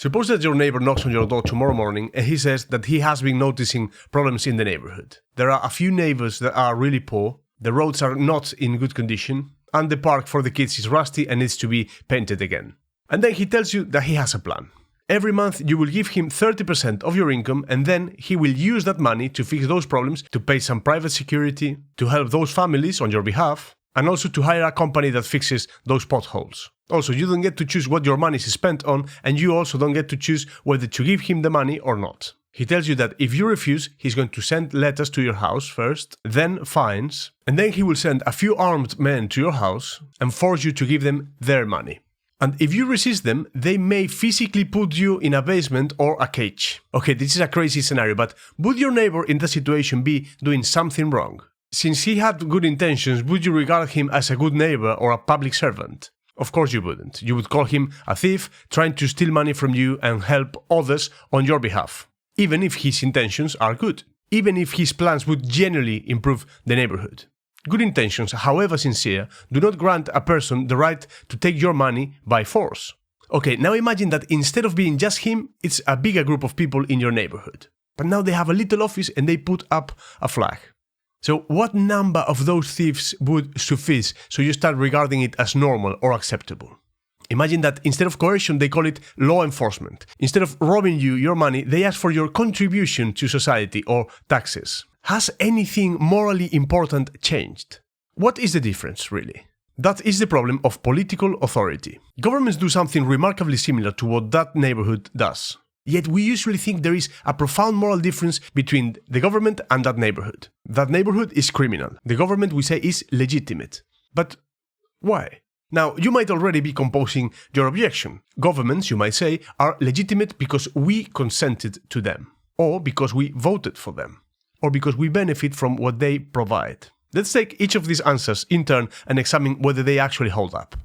Suppose that your neighbor knocks on your door tomorrow morning and he says that he has been noticing problems in the neighborhood. There are a few neighbors that are really poor, the roads are not in good condition, and the park for the kids is rusty and needs to be painted again. And then he tells you that he has a plan. Every month you will give him 30% of your income, and then he will use that money to fix those problems, to pay some private security, to help those families on your behalf, and also to hire a company that fixes those potholes. Also, you don't get to choose what your money is spent on, and you also don't get to choose whether to give him the money or not. He tells you that if you refuse, he's going to send letters to your house first, then fines, and then he will send a few armed men to your house and force you to give them their money. And if you resist them, they may physically put you in a basement or a cage. Okay, this is a crazy scenario, but would your neighbor in that situation be doing something wrong? Since he had good intentions, would you regard him as a good neighbor or a public servant? Of course you wouldn't. You would call him a thief, trying to steal money from you and help others on your behalf, even if his intentions are good, even if his plans would genuinely improve the neighborhood. Good intentions, however sincere, do not grant a person the right to take your money by force. Okay, now imagine that instead of being just him, it's a bigger group of people in your neighborhood. But now they have a little office and they put up a flag. So what number of those thieves would suffice so you start regarding it as normal or acceptable? Imagine that instead of coercion, they call it law enforcement. Instead of robbing you your money, they ask for your contribution to society or taxes. Has anything morally important changed? What is the difference, really? That is the problem of political authority. Governments do something remarkably similar to what that neighborhood does. Yet we usually think there is a profound moral difference between the government and that neighborhood. That neighborhood is criminal. The government, we say, is legitimate. But why? Now, you might already be composing your objection. Governments, you might say, are legitimate because we consented to them, or because we voted for them, or because we benefit from what they provide. Let's take each of these answers in turn and examine whether they actually hold up.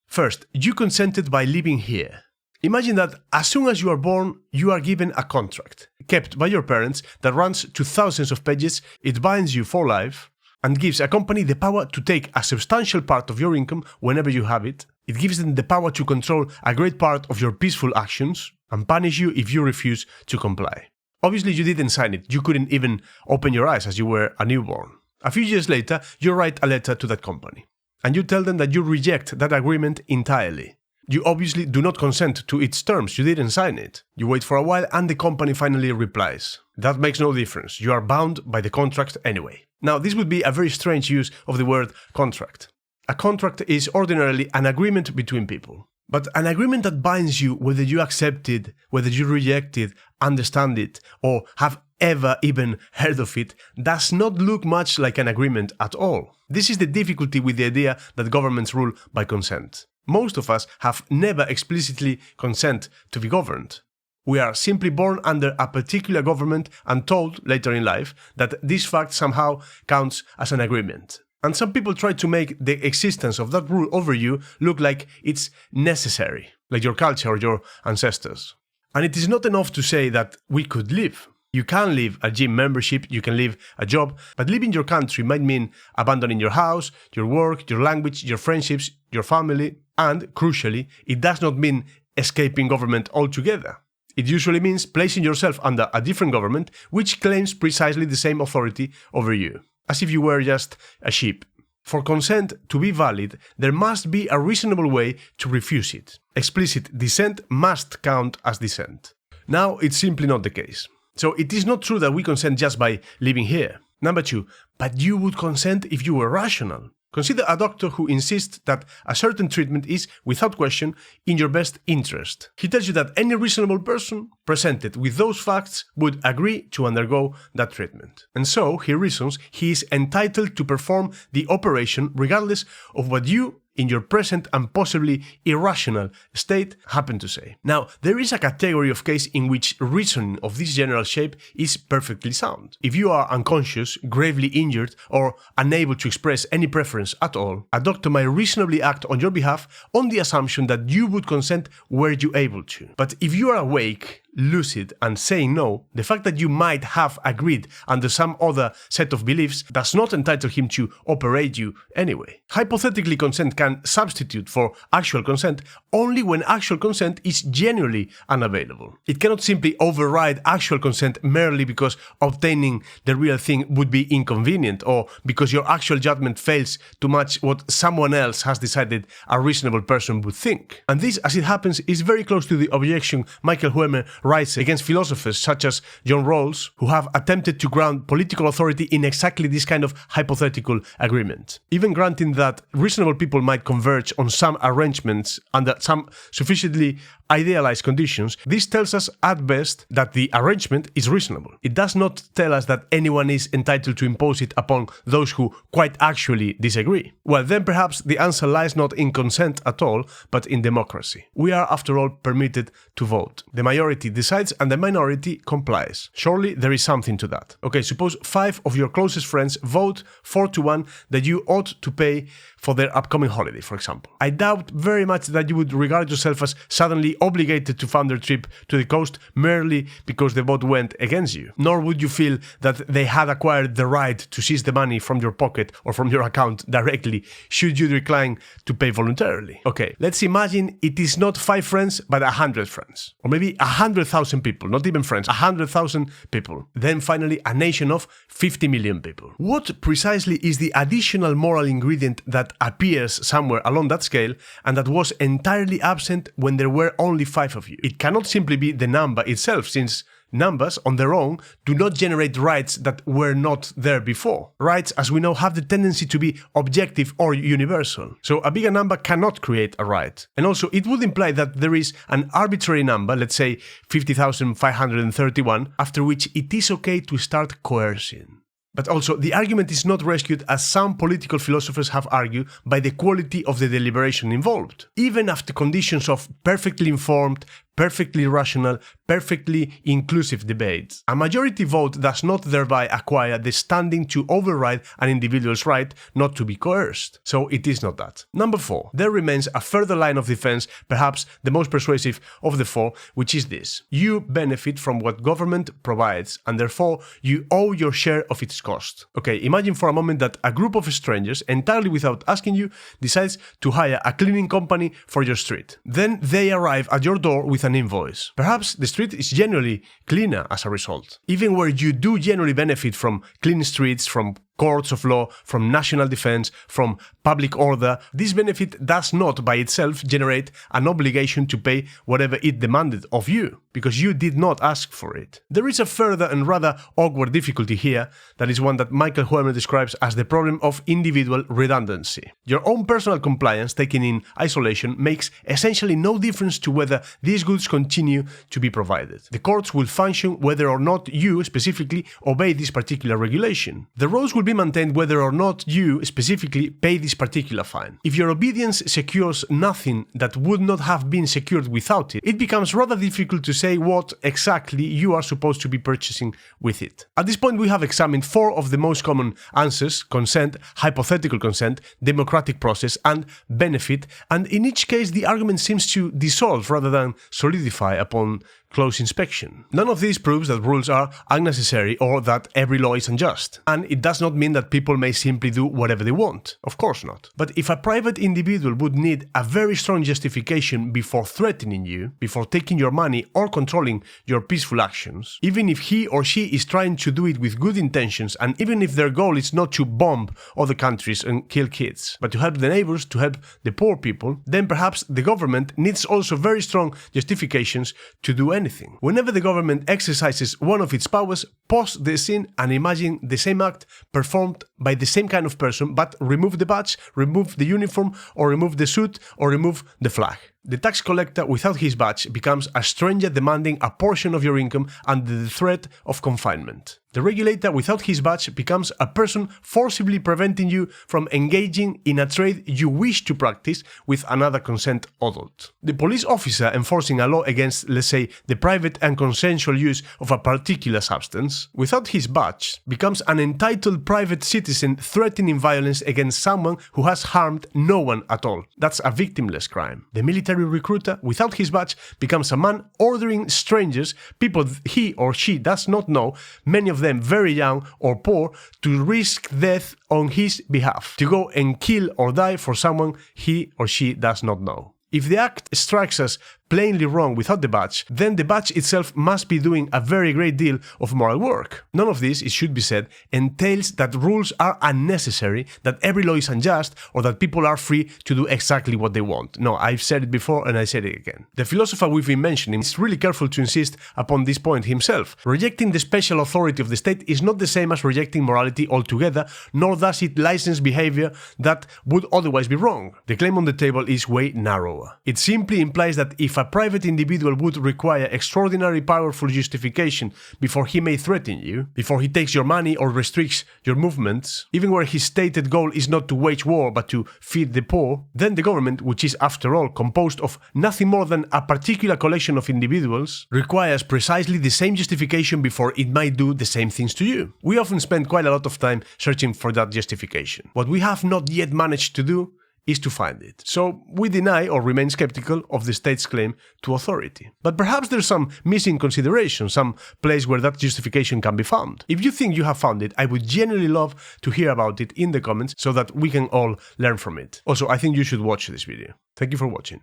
First, you consented by living here. Imagine that as soon as you are born, you are given a contract, kept by your parents, that runs to thousands of pages, it binds you for life, and gives a company the power to take a substantial part of your income whenever you have it. It gives them the power to control a great part of your peaceful actions, and punish you if you refuse to comply. Obviously you didn't sign it, you couldn't even open your eyes as you were a newborn. A few years later, you write a letter to that company, and you tell them that you reject that agreement entirely. You obviously do not consent to its terms, you didn't sign it. You wait for a while and the company finally replies. That makes no difference, you are bound by the contract anyway. Now, this would be a very strange use of the word contract. A contract is ordinarily an agreement between people. But an agreement that binds you whether you accept it, whether you reject it, understand it, or have ever even heard of it, does not look much like an agreement at all. This is the difficulty with the idea that governments rule by consent. Most of us have never explicitly consent to be governed. We are simply born under a particular government and told later in life that this fact somehow counts as an agreement. And some people try to make the existence of that rule over you look like it's necessary, like your culture or your ancestors. And it is not enough to say that we could live. You can leave a gym membership, you can leave a job, but leaving your country might mean abandoning your house, your work, your language, your friendships, your family, and, crucially, it does not mean escaping government altogether. It usually means placing yourself under a different government which claims precisely the same authority over you, as if you were just a sheep. For consent to be valid, there must be a reasonable way to refuse it. Explicit dissent must count as dissent. Now, it's simply not the case. So it is not true that we consent just by living here. Number 2, but you would consent if you were rational. Consider a doctor who insists that a certain treatment is, without question, in your best interest. He tells you that any reasonable person, presented with those facts, would agree to undergo that treatment. And so, he reasons, he is entitled to perform the operation regardless of what you, in your present and possibly irrational state, happen to say. Now, there is a category of case in which reasoning of this general shape is perfectly sound. If you are unconscious, gravely injured, or unable to express any preference at all, a doctor might reasonably act on your behalf on the assumption that you would consent were you able to. But if you are awake, lucid and saying no, the fact that you might have agreed under some other set of beliefs does not entitle him to operate you anyway. Hypothetically, consent can substitute for actual consent only when actual consent is genuinely unavailable. It cannot simply override actual consent merely because obtaining the real thing would be inconvenient or because your actual judgment fails to match what someone else has decided a reasonable person would think. And this, as it happens, is very close to the objection Michael Huemer raises against philosophers such as John Rawls, who have attempted to ground political authority in exactly this kind of hypothetical agreement. Even granting that reasonable people might converge on some arrangements under some sufficiently idealized conditions, this tells us at best that the arrangement is reasonable. It does not tell us that anyone is entitled to impose it upon those who quite actually disagree. Well, then perhaps the answer lies not in consent at all, but in democracy. We are, after all, permitted to vote. The majority decides and the minority complies. Surely there is something to that. Okay, suppose 5 of your closest friends vote 4-1 that you ought to pay for their upcoming holiday, for example. I doubt very much that you would regard yourself as suddenly obligated to fund their trip to the coast merely because the vote went against you. Nor would you feel that they had acquired the right to seize the money from your pocket or from your account directly should you decline to pay voluntarily. Okay, let's imagine it is not 5 friends but 100 friends. Or maybe 100,000 people, not even friends, 100,000 people. Then finally a nation of 50 million people. What precisely is the additional moral ingredient that appears somewhere along that scale and that was entirely absent when there were only 5 of you? It cannot simply be the number itself, since numbers on their own do not generate rights that were not there before. Rights, as we know, have the tendency to be objective or universal. So a bigger number cannot create a right. And also it would imply that there is an arbitrary number, let's say 50,531, after which it is okay to start coercing. But also, the argument is not rescued, as some political philosophers have argued, by the quality of the deliberation involved. Even after conditions of perfectly informed, perfectly rational, perfectly inclusive debates, a majority vote does not thereby acquire the standing to override an individual's right not to be coerced. So it is not that. Number 4. There remains a further line of defense, perhaps the most persuasive of the 4, which is this. You benefit from what government provides, and therefore you owe your share of its cost. Okay, imagine for a moment that a group of strangers, entirely without asking you, decides to hire a cleaning company for your street. Then they arrive at your door with an invoice. Perhaps the street is generally cleaner as a result. Even where you do generally benefit from clean streets, from courts of law, from national defense, from public order, this benefit does not by itself generate an obligation to pay whatever it demanded of you, because you did not ask for it. There is a further and rather awkward difficulty here, that is one that Michael Huemer describes as the problem of individual redundancy. Your own personal compliance taken in isolation makes essentially no difference to whether these goods continue to be provided. The courts will function whether or not you specifically obey this particular regulation. The roads will be maintained whether or not you specifically pay this particular fine. If your obedience secures nothing that would not have been secured without it, it becomes rather difficult to say what exactly you are supposed to be purchasing with it. At this point, we have examined 4 of the most common answers: consent, hypothetical consent, democratic process, and benefit, and in each case the argument seems to dissolve rather than solidify upon close inspection. None of this proves that rules are unnecessary or that every law is unjust. And it does not mean that people may simply do whatever they want. Of course not. But if a private individual would need a very strong justification before threatening you, before taking your money or controlling your peaceful actions, even if he or she is trying to do it with good intentions, and even if their goal is not to bomb other countries and kill kids, but to help the neighbors, to help the poor people, then perhaps the government needs also very strong justifications to do anything. Whenever the government exercises one of its powers, pause the scene and imagine the same act performed by the same kind of person, but remove the badge, remove the uniform, or remove the suit, or remove the flag. The tax collector without his badge becomes a stranger demanding a portion of your income under the threat of confinement. The regulator without his badge becomes a person forcibly preventing you from engaging in a trade you wish to practice with another consent adult. The police officer enforcing a law against, let's say, the private and consensual use of a particular substance, without his badge, becomes an entitled private citizen citizen threatening violence against someone who has harmed no one at all. That's a victimless crime. The military recruiter, without his badge, becomes a man ordering strangers, people he or she does not know, many of them very young or poor, to risk death on his behalf, to go and kill or die for someone he or she does not know. If the act strikes us plainly wrong without the badge, then the badge itself must be doing a very great deal of moral work. None of this, it should be said, entails that rules are unnecessary, that every law is unjust, or that people are free to do exactly what they want. No, I've said it before and I said it again. The philosopher we've been mentioning is really careful to insist upon this point himself. Rejecting the special authority of the state is not the same as rejecting morality altogether, nor does it license behavior that would otherwise be wrong. The claim on the table is way narrower. It simply implies that if a private individual would require extraordinary powerful justification before he may threaten you, before he takes your money or restricts your movements, even where his stated goal is not to wage war but to feed the poor, then the government, which is after all composed of nothing more than a particular collection of individuals, requires precisely the same justification before it might do the same things to you. We often spend quite a lot of time searching for that justification. What we have not yet managed to do is to find it. So we deny or remain skeptical of the state's claim to authority. But perhaps there's some missing consideration, some place where that justification can be found. If you think you have found it, I would genuinely love to hear about it in the comments so that we can all learn from it. Also, I think you should watch this video. Thank you for watching.